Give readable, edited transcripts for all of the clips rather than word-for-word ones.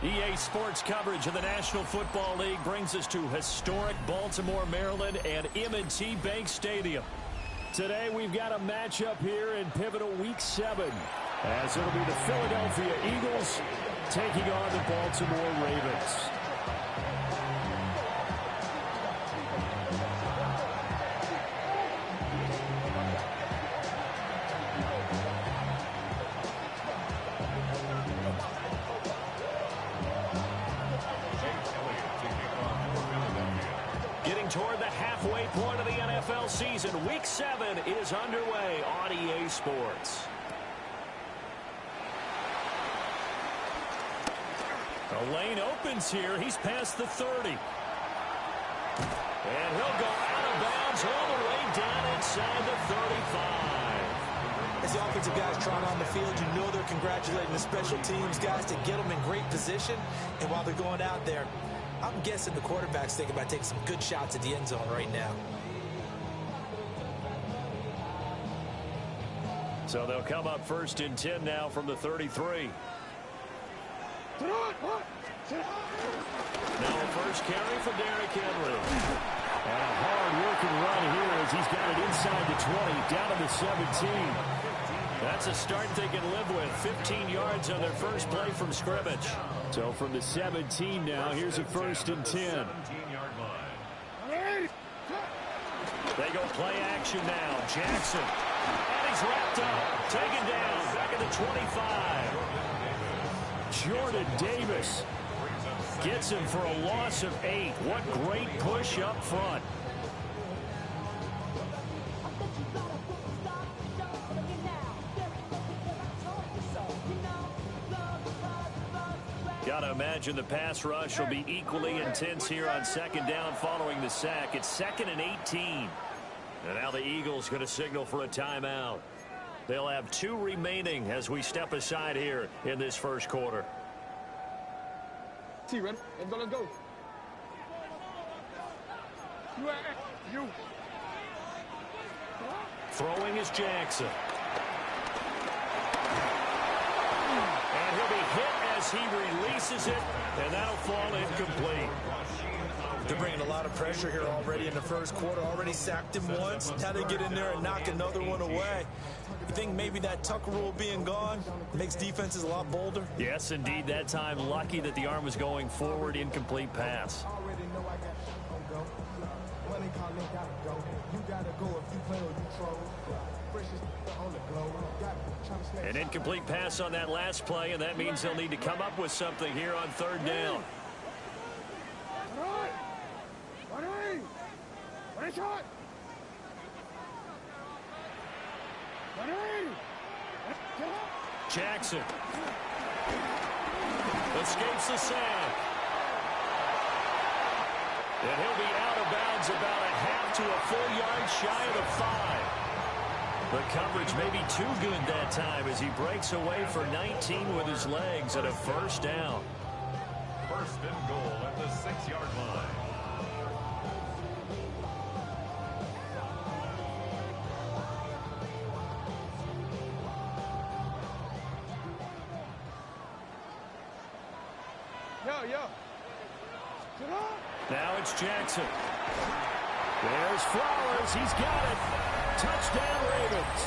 EA Sports coverage of the National Football League brings us to historic Baltimore, Maryland and M&T Bank Stadium. Today we've got a matchup here in pivotal Week 7, as it'll be the Philadelphia Eagles taking on the Baltimore Ravens. Toward the halfway point of the NFL season, Week 7 is underway on EA Sports. The lane opens here. He's past the 30. And he'll go out of bounds all the way down inside the 35. As the offensive guys trot on the field, you know they're congratulating the special teams guys to get them in great position. And while they're going out there, I'm guessing the quarterback's thinking about taking some good shots at the end zone right now. So they'll come up 1st and 10 now from the 33. Now a first carry for Derrick Henry. And a hard-working run here as he's got it inside the 20, down to the 17. That's a start they can live with. 15 yards on their first play from scrimmage. So from the 17 now, here's a 1st and 10. They go play action now. Jackson. And he's wrapped up. Taken down. Back at the 25. Jordan Davis gets him for a loss of 8. What great push up front. Got to imagine the pass rush will be equally intense here on 2nd down following the sack. It's 2nd and 18. And now the Eagles going to signal for a timeout. They'll have 2 remaining as we step aside here in this first quarter. T, ready? Let's go. You. Throwing is Jackson. And he'll be hit as he releases it, and that'll fall incomplete. They're bringing a lot of pressure here already in the first quarter. Already sacked him once. Now they get in there and knock another one away. You think maybe that Tucker rule being gone makes defenses a lot bolder? Yes, indeed. That time, lucky that the arm was going forward. Incomplete pass. An incomplete pass on that last play, and that means they'll need to come up with something here on 3rd down. Jackson escapes the sack. And he'll be out of bounds about a half to a full yard shy of the 5. The coverage may be too good that time as he breaks away for 19 with his legs at a 1st down. 1st and goal at the 6-yard line. Now it's Jackson. There's Flowers. He's got it. Touchdown, Ravens.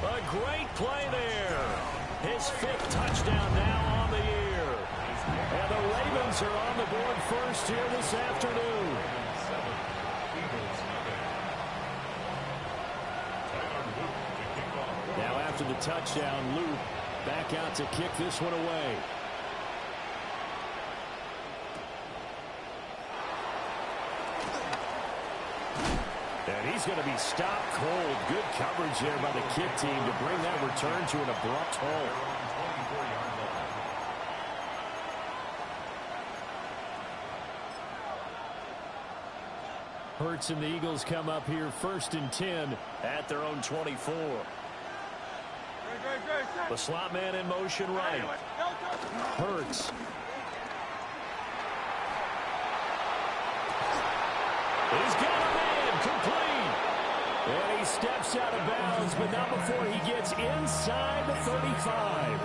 A great play there. His 5th touchdown now on the year. And the Ravens are on the board first here this afternoon. Now after the touchdown, Luke back out to kick this one away. And he's going to be stopped cold. Good coverage there by the kick team to bring that return to an abrupt halt. Hurts and the Eagles come up here 1st and 10 at their own 24. The slot man in motion right. Hurts. He's got a man complete. And he steps out of bounds, but not before he gets inside the 35.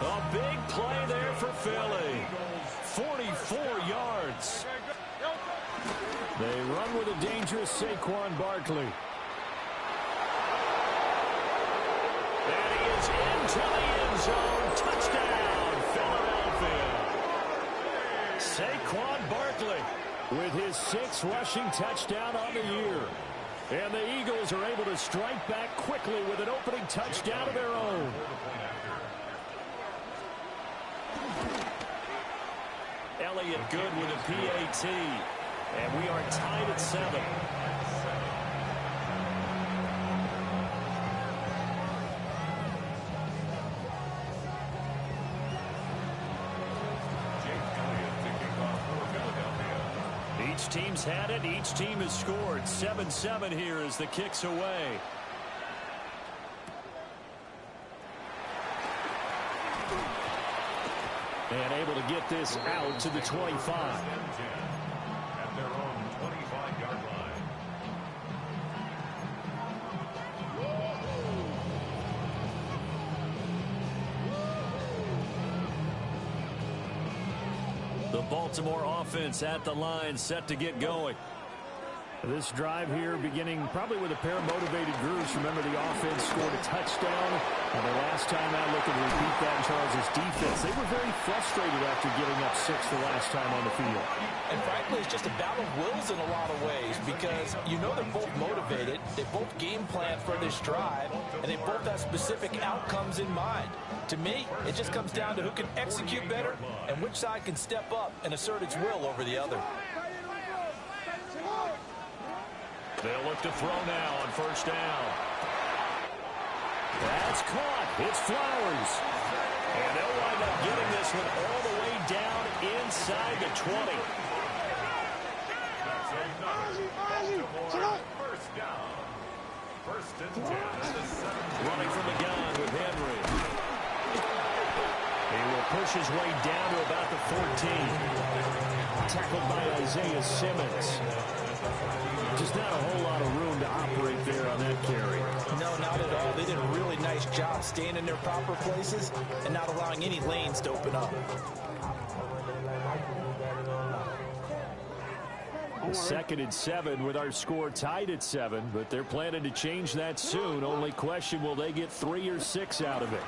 A big play there for Philly. 44 yards. They run with a dangerous Saquon Barkley. And he is into the end zone. Touchdown, Philadelphia. Saquon Barkley with his 6th rushing touchdown on the year. And the Eagles are able to strike back quickly with an opening touchdown of their own. Elliott good with a PAT. And we are tied at 7. Each team's had it. Each team has scored. 7-7 here as the kick's away. And able to get this out to the 25. At their own 25-yard line. The Baltimore offense at the line, set to get going. This drive here beginning probably with a pair of motivated groups. Remember, the offense scored a touchdown. And the last time out, looking to repeat that in Charles' defense, they were very frustrated after giving up 6 the last time on the field. And frankly, it's just a battle of wills in a lot of ways because you know they're both motivated. They both game plan for this drive, and they both have specific outcomes in mind. To me, it just comes down to who can execute better and which side can step up and assert its will over the other. They'll look to throw now on first down. That's caught. It's Flowers. And they'll wind up getting this one all the way down inside the 20. That's Baltimore first down. 1st and 10 at the 7. Running from the gun with Henry. He will push his way down to about the 14. Tackled by Isaiah Simmons. Just not a whole lot of room to operate there on that carry. No, not at all. They did a really nice job staying in their proper places and not allowing any lanes to open up. 2nd and 7 with our score tied at 7, but they're planning to change that soon. Only question, will they get 3 or 6 out of it?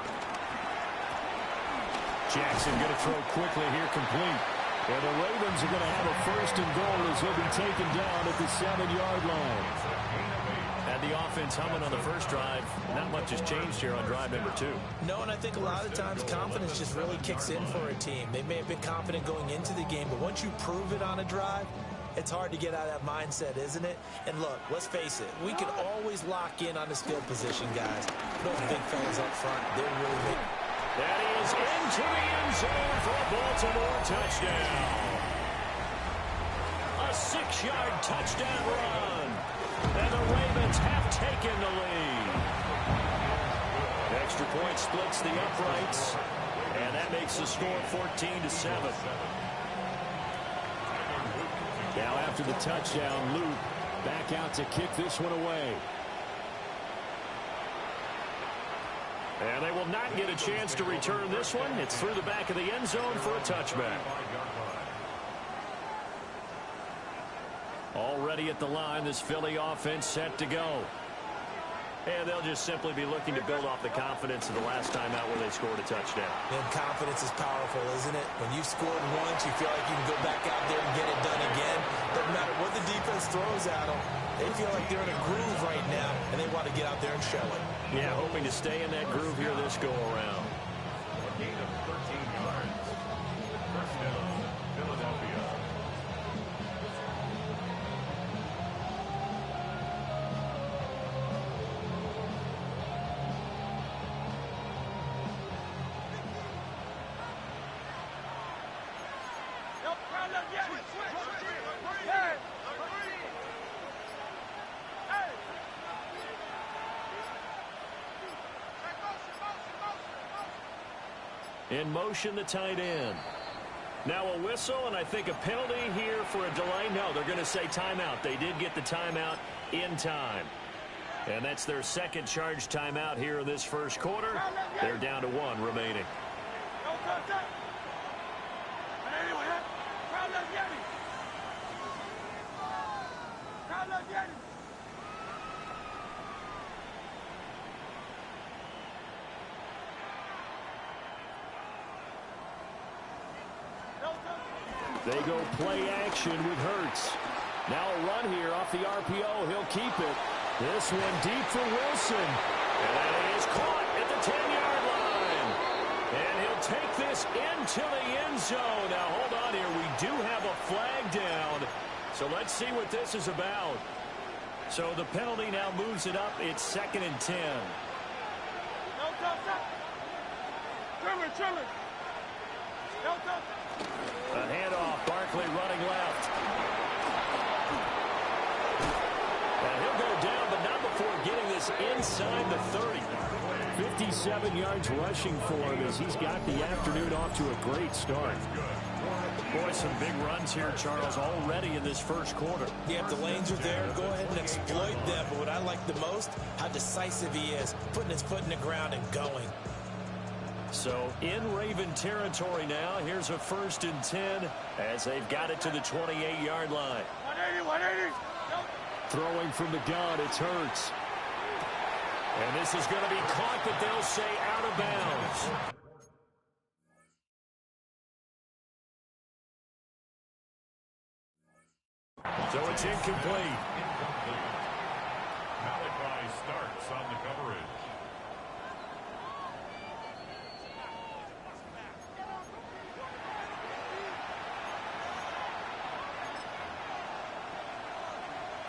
Jackson going to throw quickly here, complete. And the Ravens are going to have a 1st and goal as he'll be taken down at the 7-yard line. And the offense humming on the first drive. Not much has changed here on drive number 2. No, and I think a lot of times confidence just really kicks in for a team. They may have been confident going into the game, but once you prove it on a drive, it's hard to get out of that mindset, isn't it? And look, let's face it, we can always lock in on this field position, guys. Those big fellas up front, they're really big. That is into the end zone for a Baltimore touchdown. A 6-yard touchdown run. And the Ravens have taken the lead. Extra point splits the uprights. And that makes the score 14-7. Now after the touchdown, Luke back out to kick this one away. And they will not get a chance to return this one. It's through the back of the end zone for a touchback. Already at the line, this Philly offense set to go. And they'll just simply be looking to build off the confidence of the last time out where they scored a touchdown. And confidence is powerful, isn't it? When you've scored once, you feel like you can go back out there and get it done again. Doesn't matter what the defense throws at them. They feel like they're in a groove right now, and they want to get out there and show it. Yeah, hoping to stay in that groove here this go-around. A gain of 13 yards. First down, Philadelphia. In motion, the tight end. Now a whistle, and I think a penalty here for a delay. No, they're going to say timeout. They did get the timeout in time. And that's their second charge timeout here in this first quarter. They're down to 1 remaining. They go play action with Hurts. Now a run here off the RPO. He'll keep it. This one deep for Wilson. And that is caught at the 10-yard line. And he'll take this into the end zone. Now hold on here. We do have a flag down. So let's see what this is about. So the penalty now moves it up. It's 2nd and 10. A handoff. Barkley running left. And he'll go down, but not before getting this inside the 30. 57 yards rushing for him as he's got the afternoon off to a great start. Boy, some big runs here, Charles, already in this first quarter. Yeah, if the lanes are there, go ahead and exploit them. But what I like the most, how decisive he is, putting his foot in the ground and going. So in Raven territory now, here's a 1st and 10 as they've got it to the 28-yard line. 180. Throwing from the gun, it's Hurts. And this is going to be caught, but they'll say out of bounds. So it's incomplete. Malachi starts on the coverage.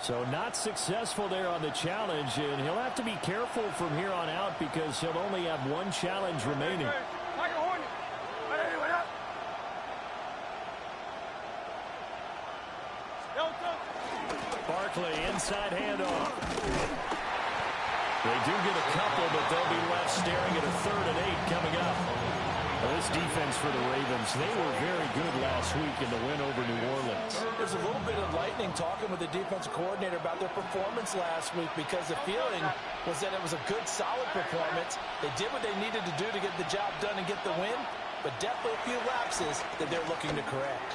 So not successful there on the challenge, and he'll have to be careful from here on out because he'll only have one challenge remaining. Barkley, inside handoff. They do get a couple, but they'll be left staring at a 3rd and 8 coming up. Well, this defense for the Ravens, they were very good last week in the win over New Orleans. There's a little bit of lightning talking with the defensive coordinator about their performance last week because the feeling was that it was a good, solid performance. They did what they needed to do to get the job done and get the win, but definitely a few lapses that they're looking to correct.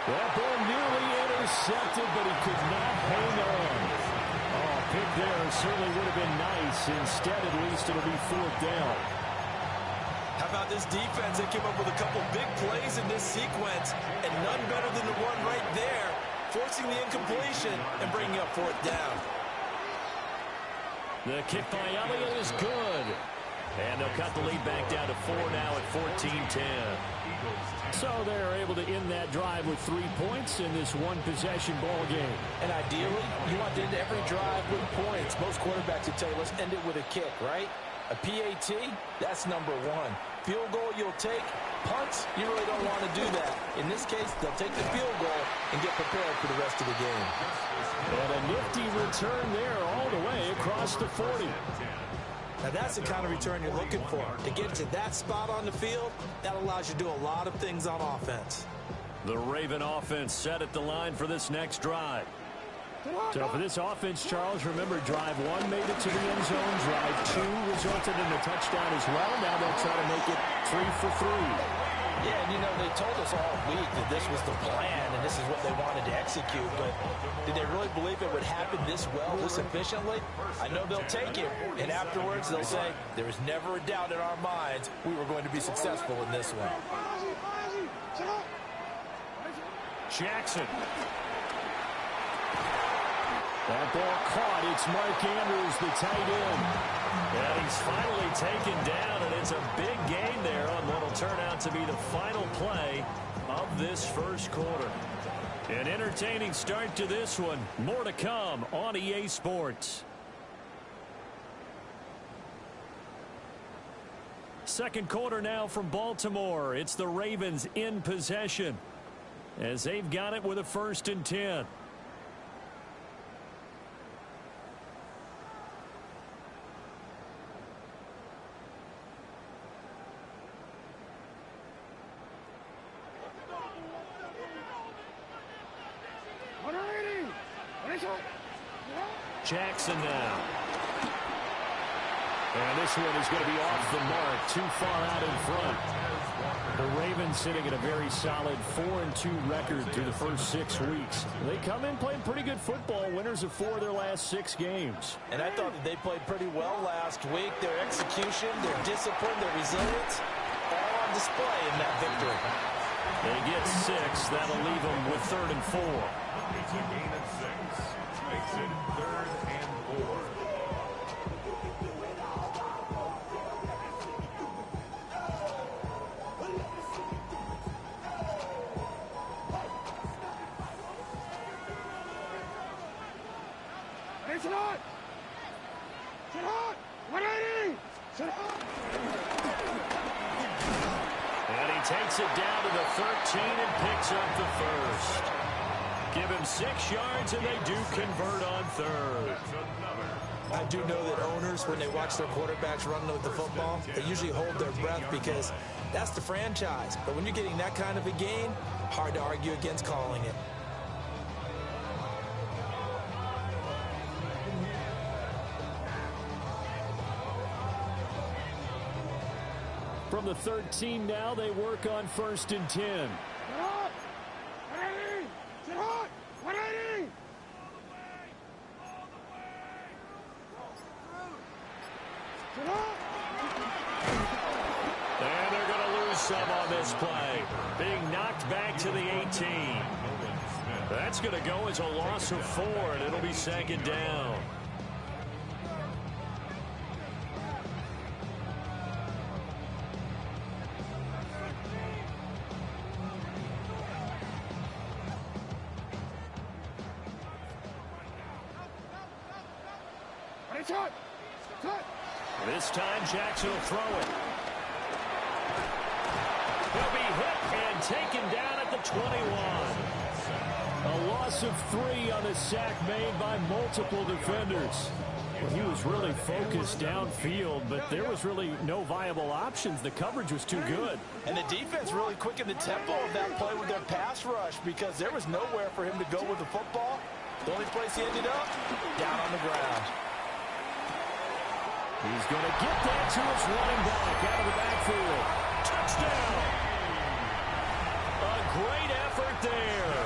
That ball nearly intercepted, but he could not hang on. Oh, pick there certainly would have been nice. Instead, at least, it'll be 4th down. How about this defense? They came up with a couple big plays in this sequence, and none better than the one right there, forcing the incompletion and bringing up 4th down. The kick by Elliott is good. And they'll cut the lead back down to 4 now at 14-10. So they're able to end that drive with 3 points in this one-possession ball game. And ideally, you want to end every drive with points. Most quarterbacks would tell you, let's end it with a kick, right? A PAT, that's number 1. Field goal you'll take. Punts, you really don't want to do that. In this case, they'll take the field goal and get prepared for the rest of the game. And a nifty return there all the way across the 40. Now, that's the kind of return you're looking for. To get to that spot on the field, that allows you to do a lot of things on offense. The Raven offense set at the line for this next drive. So for this offense, Charles, remember, drive 1 made it to the end zone. Drive 2 resulted in a touchdown as well. Now they'll try to make it 3 for 3. Yeah, and you know, they told us all week that this was the plan and this is what they wanted to execute, but did they really believe it would happen this well, this efficiently? I know they'll take it, and afterwards they'll say, there was never a doubt in our minds we were going to be successful in this one. Jackson. That ball caught. It's Mark Andrews, the tight end. And he's finally taken down, and it's a big gain there on what will turn out to be the final play of this first quarter. An entertaining start to this one. More to come on EA Sports. Second quarter now from Baltimore. It's the Ravens in possession as they've got it with a 1st and 10. Jackson now. And this one is going to be off the mark, too far out in front. The Ravens sitting at a very solid 4-2 record through the first 6 weeks. They come in playing pretty good football, winners of 4 of their last 6 games. And I thought that they played pretty well last week. Their execution, their discipline, their resilience, all on display in that victory. They get 6. That'll leave them with 3rd and 4. It's a gain of 6. Makes it 3rd and 4. Sit on! Sit on! 180! Sit on! And he takes it down to the 13 and picks up the first. Give him 6 yards, and they do convert on 3rd. I do know that owners, when they watch their quarterbacks run with the football, they usually hold their breath because that's the franchise. But when you're getting that kind of a gain, hard to argue against calling it. From the 13 now, they work on 1st and 10. Sit on! 180! Sit on! 180! Sit on! And they're going to lose some on this play. Being knocked back to the 18. That's going to go as a loss of 4, and it'll be 2nd down. This time, Jackson will throw it. He'll be hit and taken down at the 21. A loss of 3 on the sack made by multiple defenders. He was really focused downfield, but there was really no viable options. The coverage was too good. And the defense really quickened the tempo of that play with their pass rush because there was nowhere for him to go with the football. The only place he ended up, down on the ground. He's going to get that to his running back out of the backfield. Touchdown! A great effort there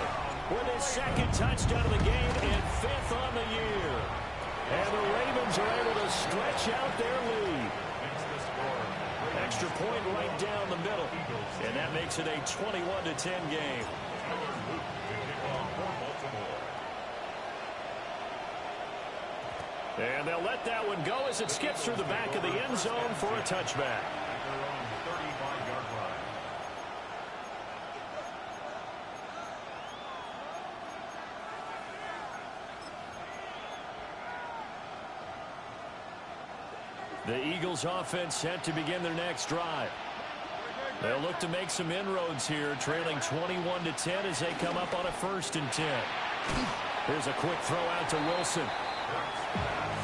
with his 2nd touchdown of the game and 5th on the year. And the Ravens are able to stretch out their lead. Extra point right down the middle. And that makes it a 21-10 game. And they'll let that one go as it skips through the back of the end zone for a touchback. The Eagles offense set to begin their next drive. They'll look to make some inroads here, trailing 21-10 as they come up on a 1st and 10. Here's a quick throw out to Wilson.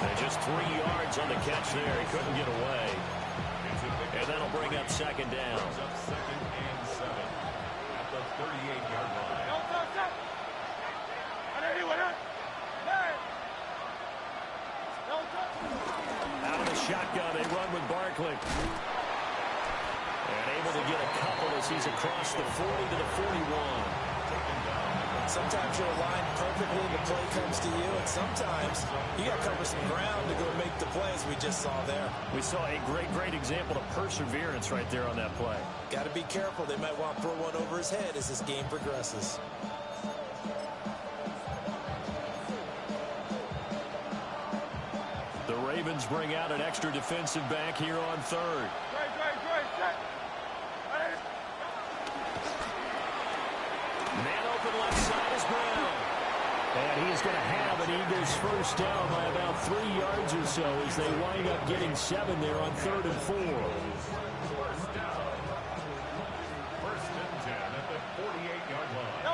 And just 3 yards on the catch there. He couldn't get away. And that'll bring up 2nd down. 2nd and 7 at the 38-yard line. Out of the shotgun, they run with Barkley. And able to get a couple as he's across the 40 to the 41. Sometimes you're aligned perfectly, the play comes to you, and sometimes you got to cover some ground to go make the play, as we just saw there. We saw a great example of perseverance right there on that play. Got to be careful. They might want to throw one over his head as this game progresses. The Ravens bring out an extra defensive back here on 3rd. Man open left side is Brown. And he's going to have an Eagles 1st down by about 3 yards or so as they wind up getting 7 there on 3rd and 4. 1st down. 1st and 10 at the 48-yard line.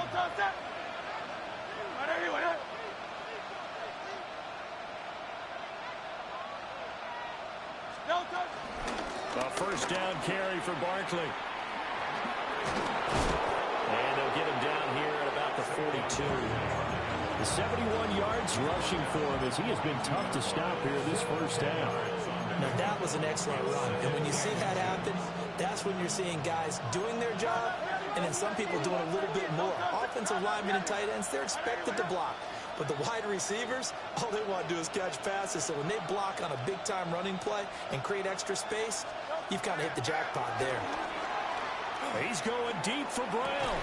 A 1st down carry for Barkley. And they'll get him down here at about the 42. The 71 yards rushing for him as he has been tough to stop here this 1st down. Now, that was an excellent run. And when you see that happen, that's when you're seeing guys doing their job and then some people doing a little bit more. Offensive linemen and tight ends, they're expected to block. But the wide receivers, all they want to do is catch passes. So when they block on a big-time running play and create extra space, you've kind of hit the jackpot there. He's going deep for Brown.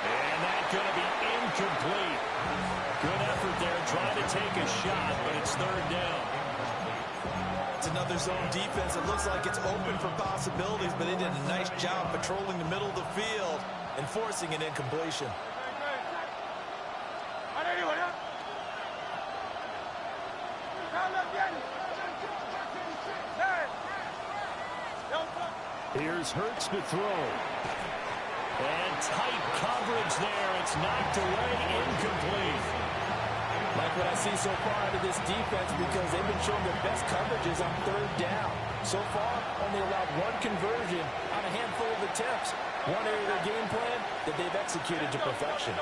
And that's going to be incomplete. Good effort there trying to take a shot, but it's third down. It's another zone defense. It looks like it's open for possibilities, but they did a nice job patrolling the middle of the field and forcing an incompletion. Here's Hurts to throw. And tight coverage there. It's knocked away, incomplete. Like what I see so far out of this defense, because they've been showing their best coverages on third down. So far, only allowed one conversion on a handful of attempts. One area of their game plan that they've executed to perfection.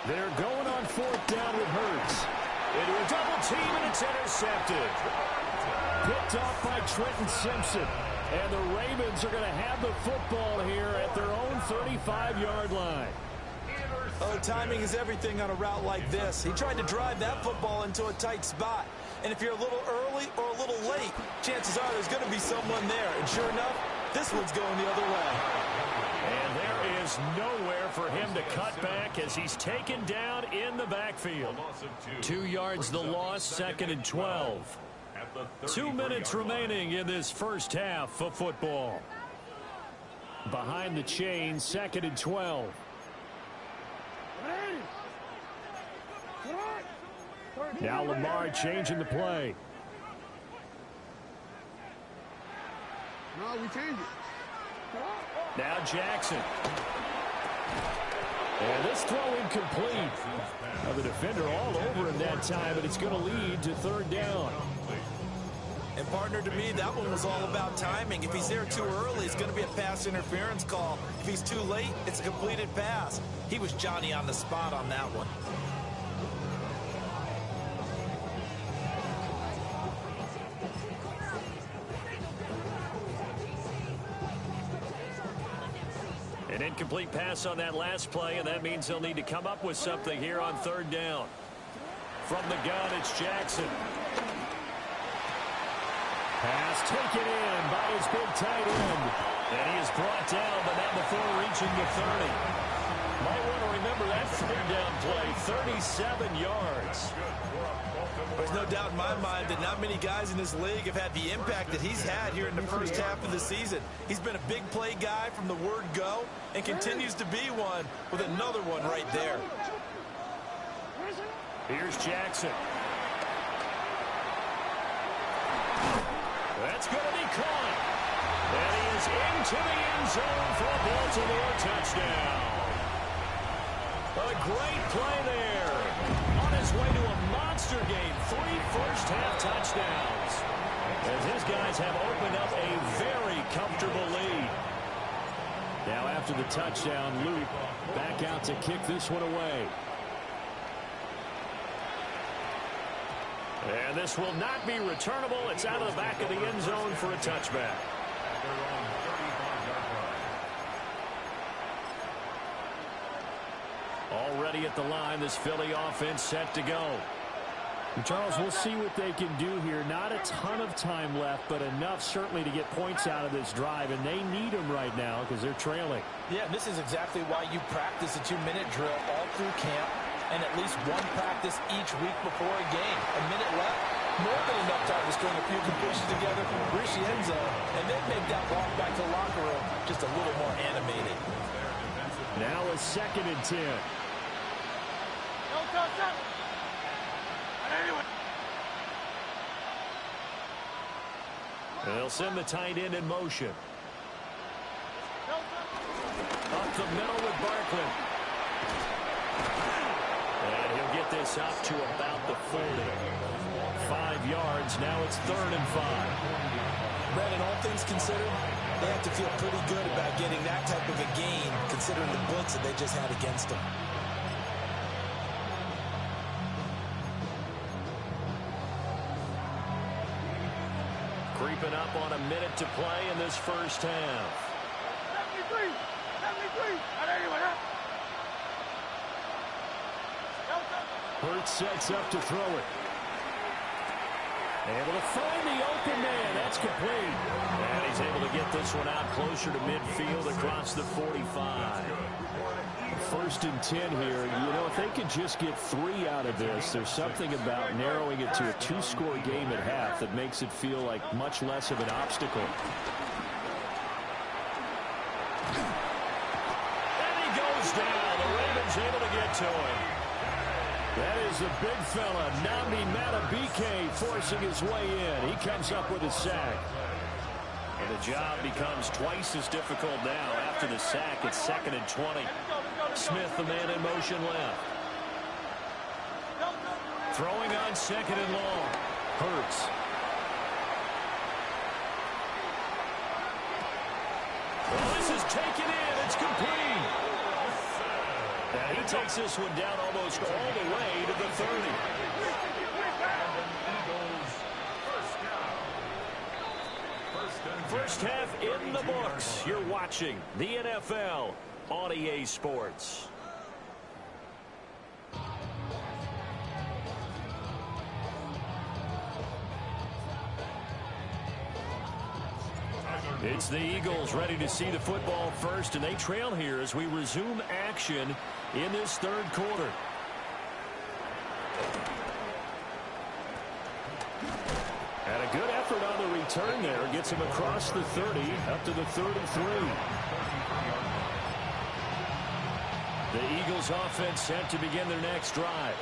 They're going on fourth down with Hurts. Into a double team, and it's intercepted. Picked off by Trenton Simpson. And the Ravens are going to have the football here at their own 35-yard line. Oh, timing is everything on a route like this. He tried to drive that football into a tight spot. And if you're a little early or a little late, chances are there's going to be someone there. And sure enough, this one's going the other way. And there is nowhere for him to cut back as he's taken down in the backfield. 2 yards the loss, second and 12. 2 minutes remaining in this first half of football. Behind the chain, second and 12. Now Lamar changing the play. No, we change it. Now Jackson. And this throw incomplete. Now the defender all over him that time, but it's going to lead to third down. And partner, to me, that one was all about timing. If he's there too early, it's going to be a pass interference call. If he's too late, it's a completed pass. He was Johnny on the spot on that one. An incomplete pass on that last play, and that means they'll need to come up with something here on third down. From the gun, it's Jackson. Pass taken in by his big tight end. And he is brought down, but not before reaching the 30. Might want to remember that third down play, 37 yards. There's no doubt in my mind that not many guys in this league have had the impact that he's had here in the first half of the season. He's been a big play guy from the word go and continues to be one with another one right there. Here's Jackson. That's going to be caught. And he is into the end zone for a Baltimore touchdown. A great play there. On his way to a monster game. 3 first-half touchdowns. As his guys have opened up a very comfortable lead. Now after the touchdown, Luke back out to kick this one away. And this will not be returnable. It's out of the back of the end zone for a touchback. Already at the line, this Philly offense set to go. And Charles, we'll see what they can do here. Not a ton of time left, but enough certainly to get points out of this drive. And they need them right now because they're trailing. Yeah, this is exactly why you practice a 2-minute drill all through camp. And at least one practice each week before a game. A minute left, more than enough time to string a few completions together, reach the end zone, and then make that walk back to the locker room just a little more animated. Now a second and 10. They'll send the tight end in motion. Up the middle with Barkley. And he'll get this up to about the 40. 5 yards. Now it's 3rd and 5. Brandon, all things considered, they have to feel pretty good about getting that type of a gain, considering the blitz that they just had against them. Creeping up on a minute to play in this first half. 73. Hurts sets up to throw it. Able to find the open man. That's complete. And he he's able to get this one out closer to midfield across the 45. 1st and 10 here. You know, if they could just get 3 out of this, there's something about narrowing it to a 2-score game at half that makes it feel like much less of an obstacle. And he goes down. The Ravens able to get to him. That is the big fella, Nnamdi Madubuike, forcing his way in. He comes up with a sack. And the job becomes twice as difficult now after the sack. It's 2nd and 20. Smith, the man in motion left. Throwing on 2nd and long. Hurts. Well, this is taken in. It's complete. And he takes this one down almost all the way to the 30. First half in the books. You're watching the NFL on EA Sports. It's the Eagles ready to see the football first, and they trail here as we resume action in this 3rd quarter. And a good effort on the return there. Gets him across the 30 up to the 33. The Eagles offense set to begin their next drive.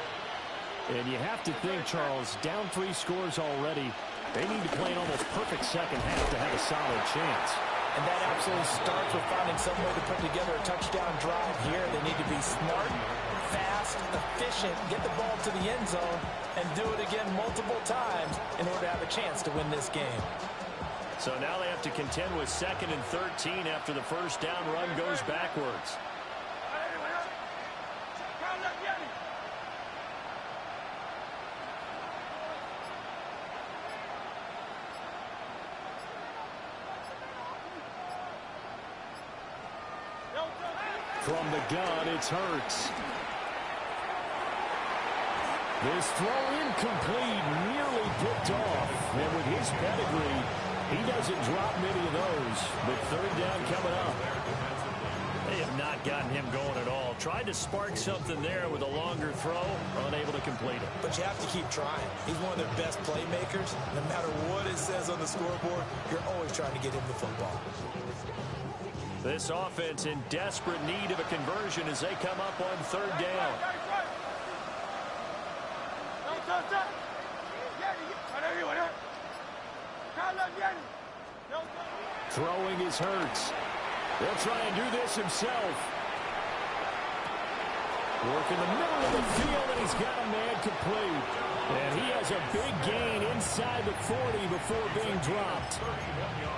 And you have to think, Charles, down 3 scores already. They need to play an almost perfect second half to have a solid chance. And that absolutely starts with finding some way to put together a touchdown drive here. They need to be smart, fast, efficient, get the ball to the end zone, and do it again multiple times in order to have a chance to win this game. So now they have to contend with 2nd and 13 after the first down run goes backwards. From the gun, it's Hurts. This throw incomplete, nearly picked off. And with his pedigree, he doesn't drop many of those. But 3rd down coming up. They have not gotten him going at all. Tried to spark something there with a longer throw, unable to complete it. But you have to keep trying. He's one of their best playmakers. No matter what it says on the scoreboard, you're always trying to get him the football. This offense in desperate need of a conversion as they come up on 3rd down. Throwing is Hurts. He'll try and do this himself. Work in the middle of the field, and he's got a man complete. And he has a big gain inside the 40 before being dropped.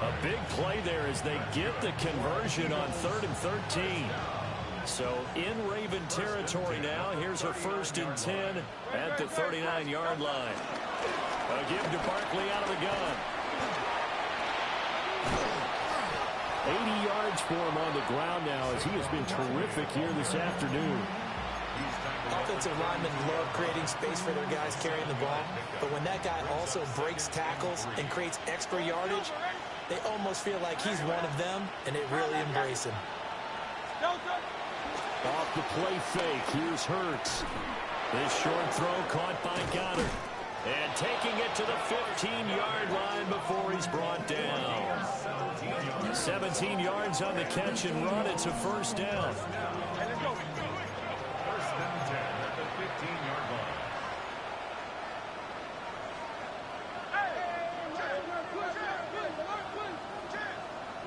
A big play there as they get the conversion on 3rd and 13. So in Raven territory now. Here's a 1st and 10 at the 39-yard line. A give to Barkley out of the gun. 80 yards for him on the ground now as he has been terrific here this afternoon. Offensive linemen love creating space for their guys carrying the ball, but when that guy also breaks tackles and creates extra yardage, they almost feel like he's one of them, and they really embrace him. Off the play fake, here's Hurts. This short throw caught by Goddard. And taking it to the 15-yard line before he's brought down. 17 yards on the catch and run. It's a 1st down.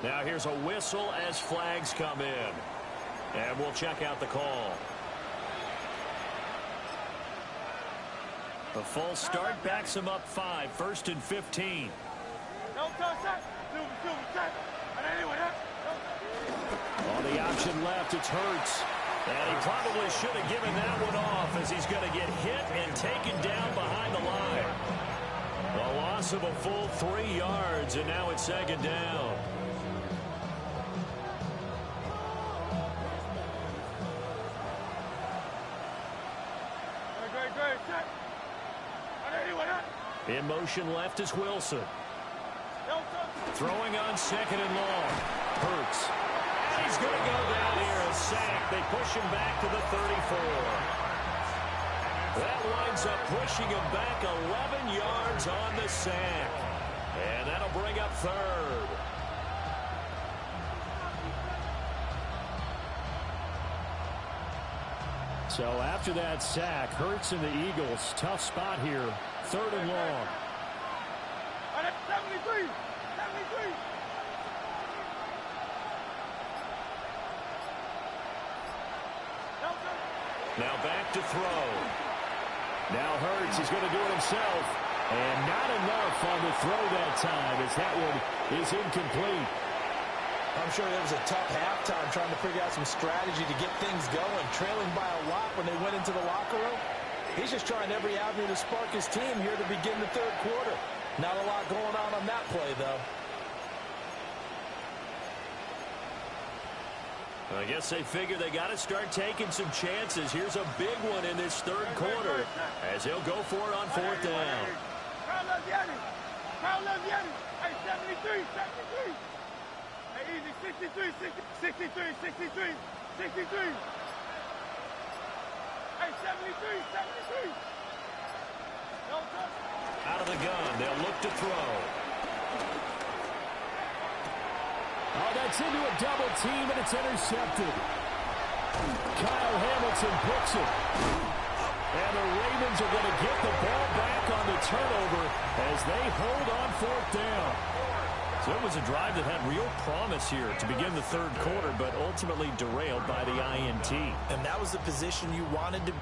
Now here's a whistle as flags come in. And we'll check out the call. The false start backs him up 5. 1st and 15. On the option left, it's Hurts. And he probably should have given that one off as he's going to get hit and taken down behind the line. A loss of a full 3 yards, and now it's 2nd down. In motion left is Wilson. Throwing on second and long. Hurts. And he's going to go down here. A sack. They push him back to the 34. That winds up pushing him back 11 yards on the sack. And that'll bring up third. So after that sack, Hurts and the Eagles, tough spot here. Third and long. 73. 73. Now back to throw. Now Hurts is going to do it himself. And not enough on the throw that time as that one is incomplete. I'm sure there was a tough halftime trying to figure out some strategy to get things going. Trailing by a lot when they went into the locker room. He's just trying every avenue to spark his team here to begin the third quarter. Not a lot going on that play, though. I guess they figure they got to start taking some chances. Here's a big one in this third quarter as he'll go for it on fourth down. Hey, 73, 73. Hey, easy, 63, 63, 63, 63. Hey, 73, 73. Out of the gun, they'll look to throw. Oh, that's into a double team, and it's intercepted. Kyle Hamilton picks it. And the Ravens are going to get the ball back on the turnover as they hold on fourth down. So it was a drive that had real promise here to begin the third quarter, but ultimately derailed by the INT. And that was the position you wanted to